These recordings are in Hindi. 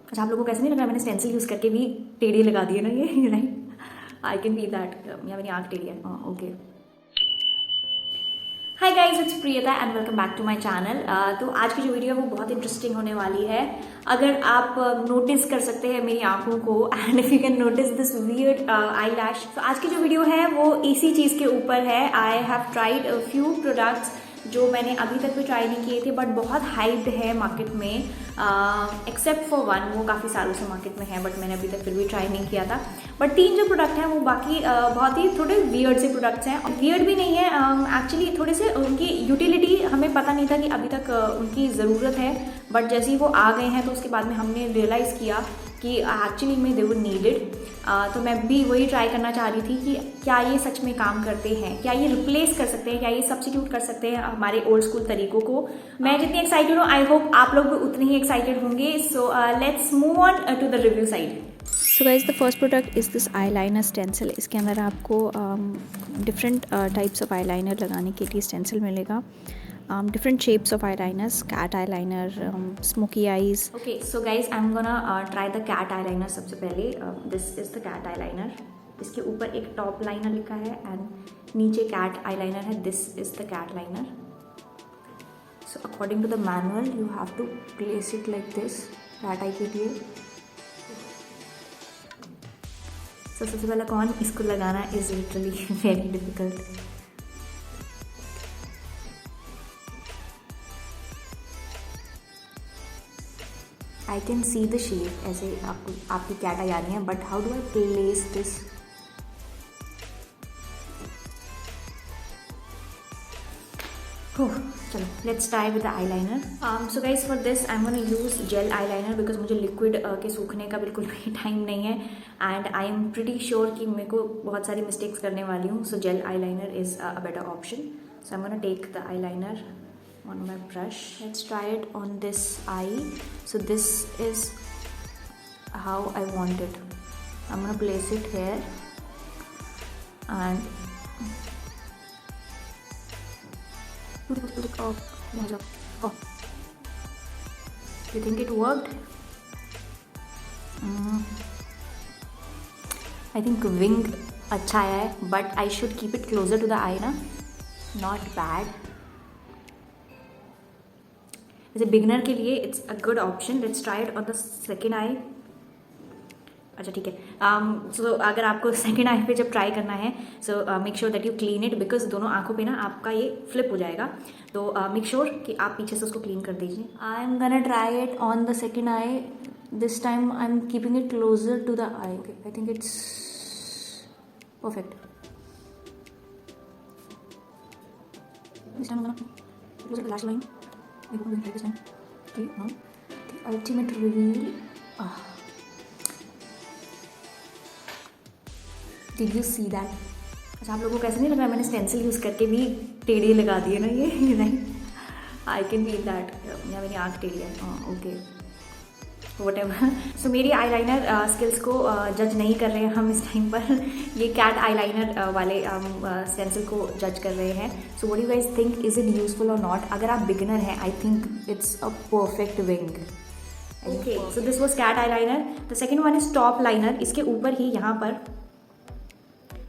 अच्छा, आप लोगों को कैसे नहीं लग रहा मैंने स्टेंसिल यूज़ करके भी टेढ़ी लगा दी है ना ये right? I can feel that या मेरी आँख टेढ़ी है। Okay, hi guys, it's Priyata and welcome back to my channel. तो आज की जो वीडियो है वो बहुत इंटरेस्टिंग होने वाली है। अगर आप नोटिस कर सकते हैं मेरी आंखों को and if you can notice this weird eyelash, तो आज की जो वीडियो है वो इसी चीज़ के ऊपर है। I have tried a few products जो मैंने अभी तक भी ट्राई नहीं किए थे बट बहुत हाइप्ड है मार्केट में, एक्सेप्ट फॉर वन, वो काफ़ी सालों से मार्केट में है बट मैंने अभी तक फिर भी ट्राई नहीं किया था। बट 3 जो प्रोडक्ट हैं वो बाकी बहुत ही थोड़े वियर्ड से प्रोडक्ट्स हैं। वियर्ड भी नहीं है, एक्चुअली थोड़े से उनकी यूटिलिटी हमें पता नहीं था कि अभी तक उनकी ज़रूरत है, बट जैसे ही वो आ गए हैं तो उसके बाद में हमने रियलाइज़ किया कि एक्चुअली में दे वर नीडेड। तो मैं भी वही ट्राई करना चाह रही थी कि क्या ये सच में काम करते हैं, क्या ये रिप्लेस कर सकते हैं, क्या ये सब्स्टिट्यूट कर सकते हैं हमारे ओल्ड स्कूल तरीकों को। मैं जितनी एक्साइटेड हूँ आई होप आप लोग भी उतने ही एक्साइटेड होंगे। So let's move on to the review side. So guys, the first product is this eye liner stencil. इसके अंदर आपको different types of eye liner लगाने के लिए स्टेंसिल मिलेगा। Different shapes of eyeliners, cat eyeliner, smoky eyes. Okay, so guys, I'm gonna try the cat eyeliner सबसे पहले। This is the cat eyeliner. इसके ऊपर एक टॉप लाइनर लिखा है एंड नीचे कैट आईलाइनर है। This is the cat liner. So according to the manual you have to place it like this cat eye के लिए। सबसे पहला कौन इसको लगाना is literally very difficult. I can see the shape, ऐसे आपको आपकी कैट आई आ रही है, but how do I place this? चलो let's try with the eyeliner. So guys, for this I am gonna use gel eyeliner because मुझे लिक्विड के सूखने का बिल्कुल भी टाइम नहीं है and I am pretty sure कि मेरे को बहुत सारी मिस्टेक्स करने वाली हूँ। So gel eyeliner is a better option. So I am gonna take the eyeliner on my brush. Let's try it on this eye. So this is how I want it. I'm gonna place it here and oh, you think it worked? I think wing अच्छा आया है, but I should keep it closer to the eye ना? Not bad. As a beginner के लिए it's a good option. Let's try it on the second eye. अच्छा ठीक है। सो अगर आपको सेकेंड आई पे जब ट्राई करना है so make sure that you clean it because दोनों आंखों पे ना आपका ये फ्लिप हो जाएगा। तो मेक श्योर कि आप पीछे से उसको क्लीन कर दीजिए। I am gonna try it on the second eye. This time I am keeping it closer to the eye. Okay, I think it's perfect. This time close the lash line. I will try this one. Okay, now the ultimate reveal. Did you see that? अच्छा, आप लोगों को कैसे नहीं लग रहा मैंने स्टेंसिल यूज़ करके भी टेढ़ी लगा दी है ना ये right? I can feel that या मेरी आँख टेढ़ी है। Okay, what ever. सो मेरी आई लाइनर स्किल्स को जज नहीं कर रहे हैं हम इस टाइम पर। ये कैट आई लाइनर वाले स्टेंसिल को जज कर रहे हैं। So what do you guys think, is it useful और नॉट? अगर आप बिगिनर हैं I think it's a perfect wing. Okay, so this was cat I liner. The second one is top liner. इसके ऊपर ही यहाँ पर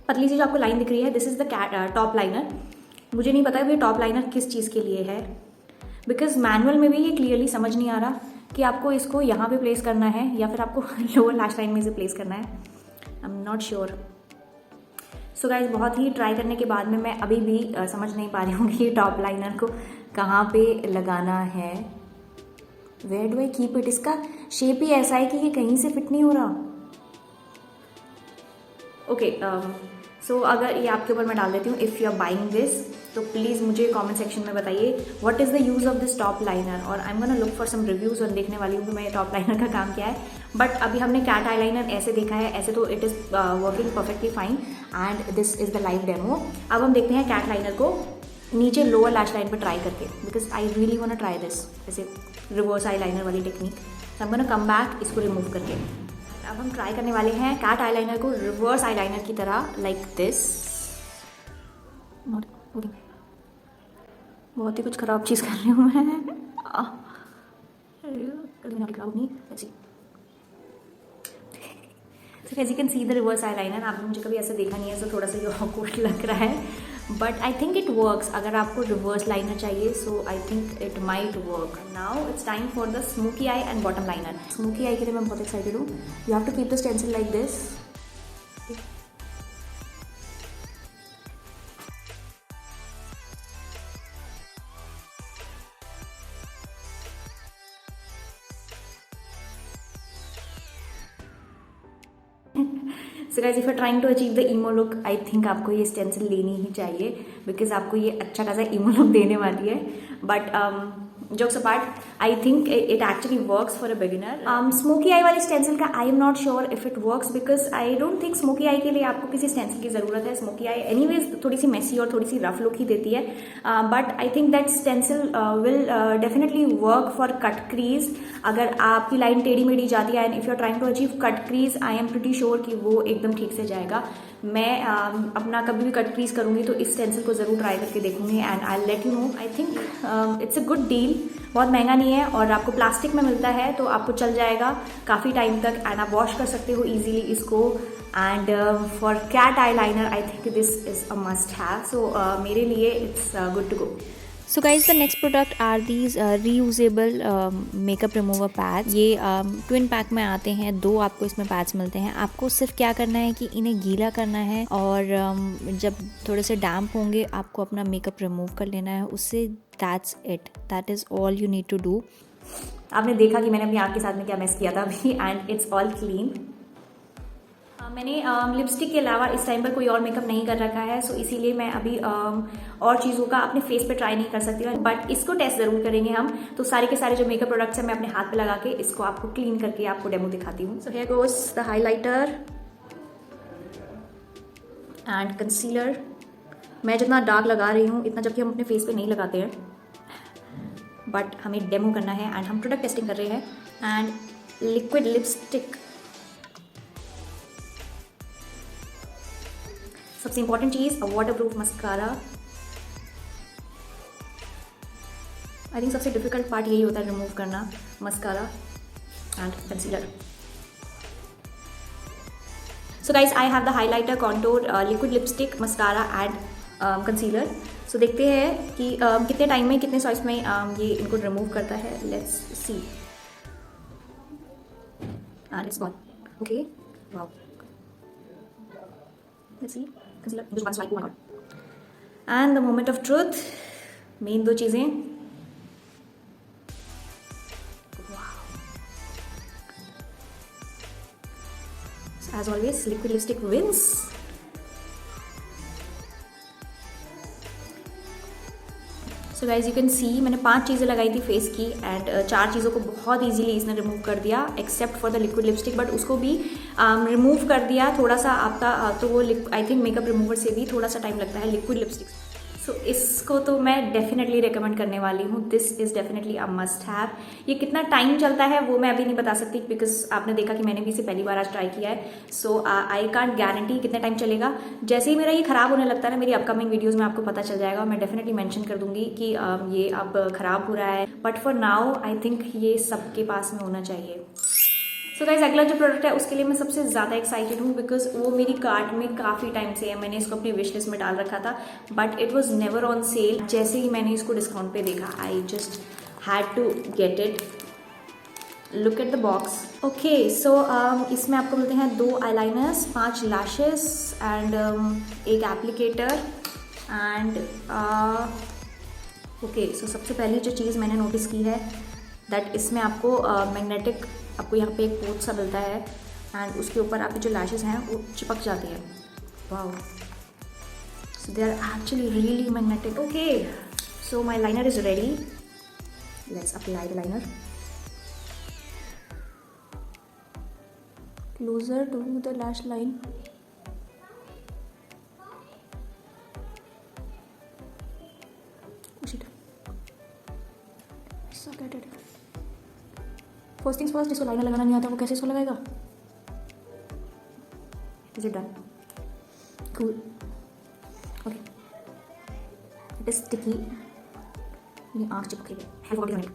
पतली सी जो आपको लाइन दिख रही है, this is the cat top liner. मुझे नहीं पता ये टॉप लाइनर किस चीज़ के लिए है बिकॉज मैनुअल में भी ये क्लियरली समझ नहीं आ रहा कि आपको इसको यहाँ पे प्लेस करना है या फिर आपको लोअर लैश लाइन में से प्लेस करना है। I am not sure. So guys, बहुत ही ट्राई करने के बाद में मैं अभी भी समझ नहीं पा रही हूँ कि टॉप लाइनर को कहाँ पे लगाना है। Where do I keep it? इसका शेप ही ऐसा है कि ये कहीं से फिट नहीं हो रहा। ओके, सो अगर ये आपके ऊपर मैं डाल देती हूँ, if you are buying this तो प्लीज़ मुझे कमेंट सेक्शन में बताइए what is the use of this top liner और I am gonna look for some reviews और देखने वाली हूँ कि मैं टॉप लाइनर का काम क्या है। बट अभी हमने कैट आई लाइनर ऐसे देखा है, ऐसे तो it is working perfectly fine and this is the live demo. अब हम देखते हैं कैट लाइनर को नीचे लोअर लैश लाइन पर ट्राई करके because I really want to try this, ऐसे रिवर्स आई लाइनर वाली technique. So I am gonna come back इसको रिमूव करके। अब हम ट्राई करने वाले हैं कैट आई लाइनर को रिवर्स आई लाइनर की तरह, लाइक दिस। नॉट वर्किंग, बहुत ही कुछ खराब चीज़ कर रही हूँ मैं। खराब नहीं। So as you can see the reverse eye liner, आपने मुझे कभी ऐसे देखा नहीं है, सो थोड़ा सा ये ऑकवर्ड लग रहा है, but I think it works. अगर आपको रिवर्स लाइनर चाहिए so I think it might work. Now it's time for the smoky eye and bottom liner. Smoky eye के लिए मैं बहुत एक्साइटेड हूँ। You have to keep the stencil like this. So guys, if you are trying to achieve the emo look, I think आपको ये स्टेंसिल लेनी ही चाहिए, बिकॉज आपको ये अच्छा खासा ईमो लुक देने वाली है। But jokes apart, I think it actually works for a beginner. Smoky आई वाली स्टेंसिल का I am not sure if it works, because I don't think smoky eye के लिए आपको किसी स्टेंसिल की जरूरत है। स्मोकी आई एनीवेज थोड़ी सी मेसी और थोड़ी सी रफ लुक ही देती है, but I think that stencil will definitely work for cut crease. अगर आपकी लाइन टेढ़ी मेढ़ी जाती है and if you are trying to achieve cut crease, I am pretty sure कि वो एकदम ठीक से जाएगा। मैं अपना कभी भी कट क्रीज करूंगी तो इस स्टेंसिल को जरूर ट्राई करके देखूंगी and I let you know. I think it's a good deal, बहुत महंगा नहीं है और आपको प्लास्टिक में मिलता है तो आपको चल जाएगा काफ़ी टाइम तक एंड आप वॉश कर सकते हो इजीली इसको। And for cat eye liner I think this is a must have, so मेरे लिए it's good to go. So guys, the next product are these reusable makeup remover pads. ये ट्विन पैक में आते हैं, 2 आपको इसमें पैड्स मिलते हैं। आपको सिर्फ क्या करना है कि इन्हें गीला करना है और जब थोड़े से डैम्प होंगे आपको अपना मेकअप रिमूव कर लेना है उससे। That's it, that is all you need to do. आपने देखा कि मैंने अपनी आँख के साथ में क्या मैस किया था अभी, एंड इट्स ऑल क्लीन। मैंने लिपस्टिक के अलावा इस टाइम पर कोई और मेकअप नहीं कर रखा है, सो इसीलिए मैं अभी और चीज़ों का अपने फेस पे ट्राई नहीं कर सकती हूँ, बट इसको टेस्ट ज़रूर करेंगे हम। तो सारे के सारे जो मेकअप प्रोडक्ट्स हैं मैं अपने हाथ पे लगा के इसको आपको क्लीन करके आपको डेमो दिखाती हूँ। So here goes the highlighter and concealer. मैं जितना डार्क लगा रही हूँ इतना जबकि हम अपने फेस पे नहीं लगाते हैं, बट हमें डेमो करना है एंड हम प्रोडक्ट टेस्टिंग कर रहे हैं। एंड लिक्विड लिपस्टिक, सबसे इंपॉर्टेंट चीज, वाटरप्रूफ मस्कारा। आई थिंक सबसे डिफिकल्ट पार्ट यही होता है रिमूव करना, mascara and concealer. So guys, I have the highlighter, contour, liquid lipstick, mascara and concealer. So देखते हैं कि कितने टाइम में, कितने सॉइस में ये इनको रिमूव करता है। Let's see. And it's gone. Okay, wow, let's see. And the moment of truth, main 2 चीजें। As always liquid lipstick wins. So guys, you can see मैंने 5 चीज़ें लगाई थी फेस की एंड 4 चीज़ों को बहुत इजीली इसने रिमूव कर दिया except for the liquid lipstick, but उसको भी रिमूव कर दिया थोड़ा सा आपका। तो वो आई थिंक मेकअप रिमूवर से भी थोड़ा सा टाइम लगता है लिक्विड लिपस्टिक। सो इसको तो मैं डेफिनेटली रिकमेंड करने वाली हूँ। This is definitely a must have. ये कितना टाइम चलता है वो मैं अभी नहीं बता सकती, बिकॉज आपने देखा कि मैंने भी इसे पहली बार आज ट्राई किया है। सो आई कांट गारंटी कितने टाइम चलेगा। जैसे ही मेरा ये खराब होने लगता है ना, मेरी अपकमिंग वीडियोज में आपको पता चल जाएगा, मैं डेफिनेटली मेंशन कर दूंगी कि ये अब खराब हो रहा है। But for now I think ये सबके पास में होना चाहिए। सो गाइस, अगला जो प्रोडक्ट है उसके लिए मैं सबसे ज़्यादा एक्साइटेड हूँ, बिकॉज वो मेरी कार्ट में काफ़ी टाइम से है। मैंने इसको अपनी विश लिस्ट में डाल रखा था, but it was never on sale. जैसे ही मैंने इसको डिस्काउंट पे देखा, I just had to get it. Look at the box. Okay, so इसमें आपको मिलते हैं 2 आईलाइनर्स, 5 लैशेस एंड एक एप्लीकेटर एंड ओके। सो सबसे पहली जो चीज़ मैंने नोटिस की है दैट इसमें आपको मैग्नेटिक, आपको यहाँ पे एक पोर्ट सा मिलता है एंड उसके ऊपर आपकी जो लैशेस हैं वो चिपक जाती है। Wow, so they are actually really magnetic. Okay, so my liner is ready. Let's apply the liner closer to the lash line. First things first, जिसको लाइनर लगाना नहीं आता वो कैसे इसको लगाएगा? Is it done? Cool. Okay, it is sticky. मेरी आँख चिपक रही है।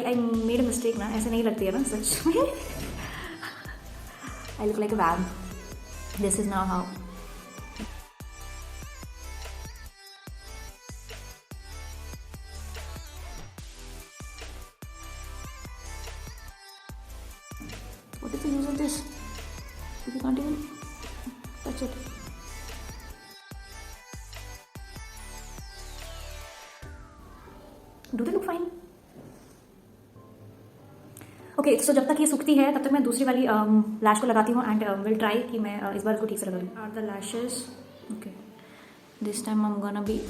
आई मेड अ मिस्टेक ना, ऐसे नहीं लगती है ना सच में। I look like a vamp, this is now how. What is the use of this? You can't even touch it. Do they look fine? Okay, so जब तक ये सूखती है तब तक मैं दूसरी वाली लैश को लगाती हूँ एंड विल ट्राई कि मैं इस बार इसको ठीक से लगा दूँ। Are the lashes. Okay, this time I am gonna be,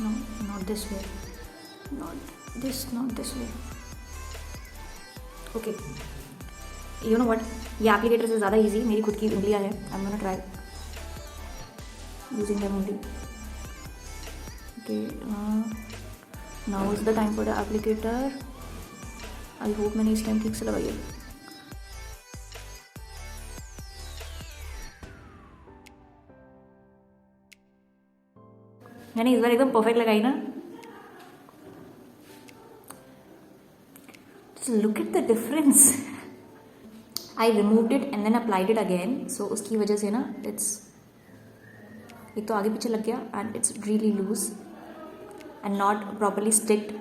no not this way, not this way. Okay, you know what, ये एप्लीकेटर से ज़्यादा इजी मेरी खुद की उंगलियां हैं। I am gonna try using them only. Okay, now is the time for the applicator. I hope मैंने इस टाइम ठीक से लगाई है। मैंने इस बार एकदम परफेक्ट लगाई ना। Just look at the difference. I removed it and then applied it again. So उसकी वजह से ना it's एक तो आगे पीछे लग गया and it's really loose and not properly sticked.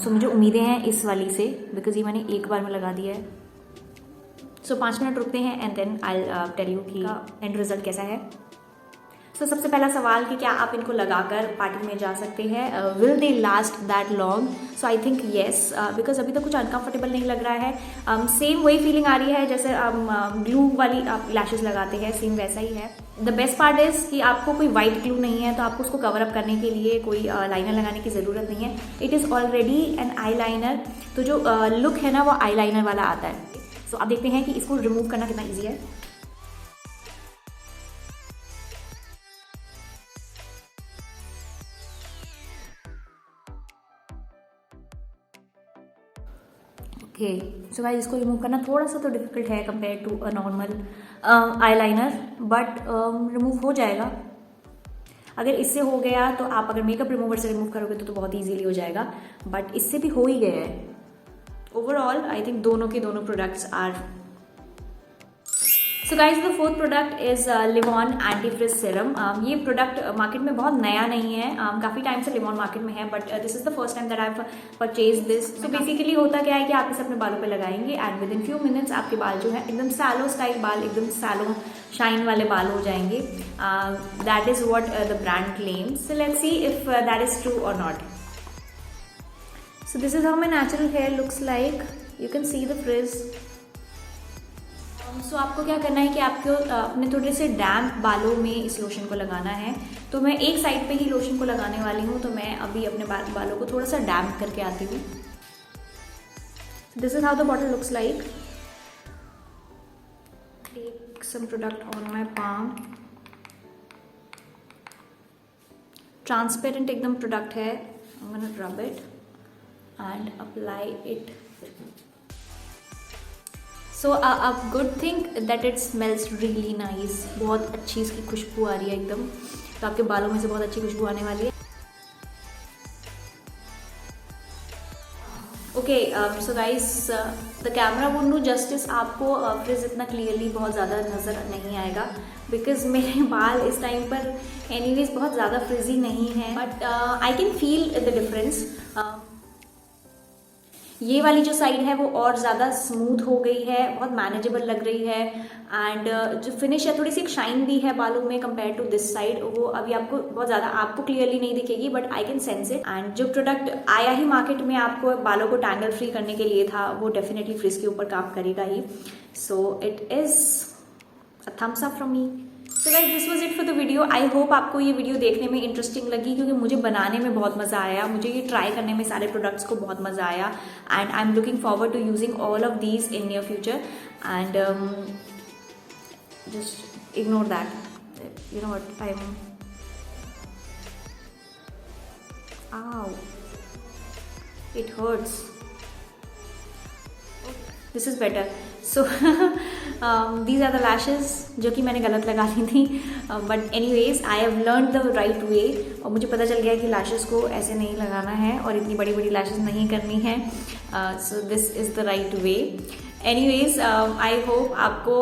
So मुझे उम्मीदें हैं इस वाली से because ये मैंने एक बार में लगा दिया है। So 5 मिनट रुकते हैं and then I'll tell you कि end result कैसा है। तो सबसे पहला सवाल कि क्या आप इनको लगाकर पार्टी में जा सकते हैं, will they last that long? So I think yes, because अभी तक कुछ अनकंफर्टेबल नहीं लग रहा है। सेम वही फीलिंग आ रही है जैसे ग्लू वाली आप लैशेस लगाते हैं, सेम वैसा ही है। द बेस्ट पार्ट इज कि आपको कोई वाइट ग्लू नहीं है तो आपको उसको कवर अप करने के लिए कोई लाइनर लगाने की ज़रूरत नहीं है। It is already an eye liner, तो जो लुक है ना वो आई लाइनर वाला आता है। सो आप देखते हैं कि इसको रिमूव करना कितना ईजी है। ओके, सो गाइस इसको रिमूव करना थोड़ा सा तो डिफिकल्ट है compare to a normal eye liner, but remove हो जाएगा। अगर इससे हो गया तो आप अगर मेकअप रिमूवर से रिमूव करोगे तो बहुत ईजीली हो जाएगा, बट इससे भी हो ही गया है। ओवरऑल आई थिंक दोनों के दोनों products are. So guys the fourth product is Livon anti frizz serum. ये प्रोडक्ट मार्केट में बहुत नया नहीं है, काफ़ी टाइम से लिवॉन मार्केट में है, but this is the first time that I purchase this. So basically होता क्या है कि आप इसे अपने बालों पे लगाएंगे and with in few minutes आपके बाल जो है एकदम सैलो स्टाइल बाल, एकदम सैलो शाइन वाले बाल हो जाएंगे। That is what the brand claims. So let's see if that is true और not. So this is how my natural hair looks like. You can see the frizz. So आपको क्या करना है कि आपको अपने थोड़े से डैम्प बालों में इस लोशन को लगाना है। तो मैं एक साइड पे ही लोशन को लगाने वाली हूँ, तो मैं अभी अपने बालों को थोड़ा सा डैम्प करके आती हूँ। This is how the bottle looks like. Take some product on my palm. Transparent एकदम प्रोडक्ट है। I am gonna rub it and apply it. So a good thing that it smells really nice. बहुत अच्छी इसकी खुशबू आ रही है एकदम, तो आपके बालों में से बहुत अच्छी खुशबू आने वाली है। Okay, so guys the camera won't do justice. आपको फ्रिज इतना क्लियरली बहुत ज़्यादा नज़र नहीं आएगा बिकॉज मेरे बाल इस टाइम पर एनीवेज बहुत ज़्यादा फ्रिजी नहीं है, but I can feel the difference. ये वाली जो साइड है वो और ज़्यादा स्मूथ हो गई है, बहुत मैनेजेबल लग रही है एंड जो फिनिश है थोड़ी सी एक शाइन भी है बालों में कंपेयर टू दिस साइड। वो अभी आपको बहुत ज़्यादा आपको क्लियरली नहीं दिखेगी, but I can sense it. And जो प्रोडक्ट आया ही मार्केट में आपको बालों को टैंगल फ्री करने के लिए था, वो डेफिनेटली फ्रिज के ऊपर काम करेगा ही। So it is a thumbs up from me. तो guys this was it for the video. I hope आपको ये वीडियो देखने में इंटरेस्टिंग लगी, क्योंकि मुझे बनाने में बहुत मज़ा आया, मुझे ये ट्राई करने में सारे प्रोडक्ट्स को बहुत मज़ा आया and I am looking forward to using all of these in near future and just ignore that, you know what I am. Ow, it hurts. This is better. So these are the lashes जो कि मैंने गलत लगा ली थी, but anyways I have learn the right way, और मुझे पता चल गया कि लैशेज़ को ऐसे नहीं लगाना है और इतनी बड़ी बड़ी लैशेज़ नहीं करनी है. So this is the right way. Anyways I hope आपको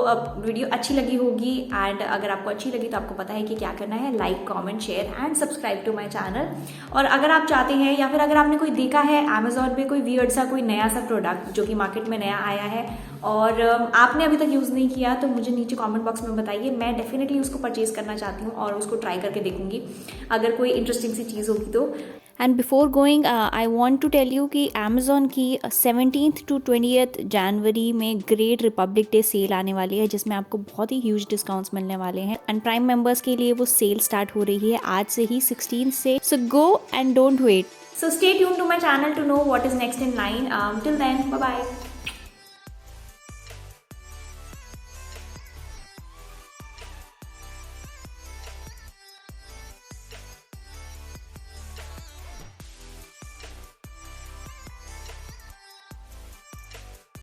वीडियो अच्छी लगी होगी, एंड अगर आपको अच्छी लगी तो आपको पता है कि क्या करना है. Like, comment, share and subscribe to my channel. और अगर आप चाहते हैं या फिर अगर आपने कोई देखा है अमेजोन पे कोई वियर्ड सा कोई नया सा प्रोडक्ट जो कि मार्केट में नया आया है और आपने अभी तक यूज़ नहीं किया, तो मुझे नीचे कमेंट बॉक्स में बताइए. मैं डेफिनेटली उसको परचेज करना चाहती हूँ और उसको ट्राई करके देखूंगी अगर कोई इंटरेस्टिंग सी चीज़ होगी तो. And before going I want to tell you कि अमेज़ॉन की 17th to 20th जनवरी में ग्रेट रिपब्लिक डे सेल आने वाली है, जिसमें आपको बहुत ही ह्यूज डिस्काउंट्स मिलने वाले हैं. एंड प्राइम मेंबर्स के लिए वो सेल स्टार्ट हो रही है आज से ही 16 से. So go and don't wait. So stay tuned to my channel to know what is next in line. Till then, bye bye.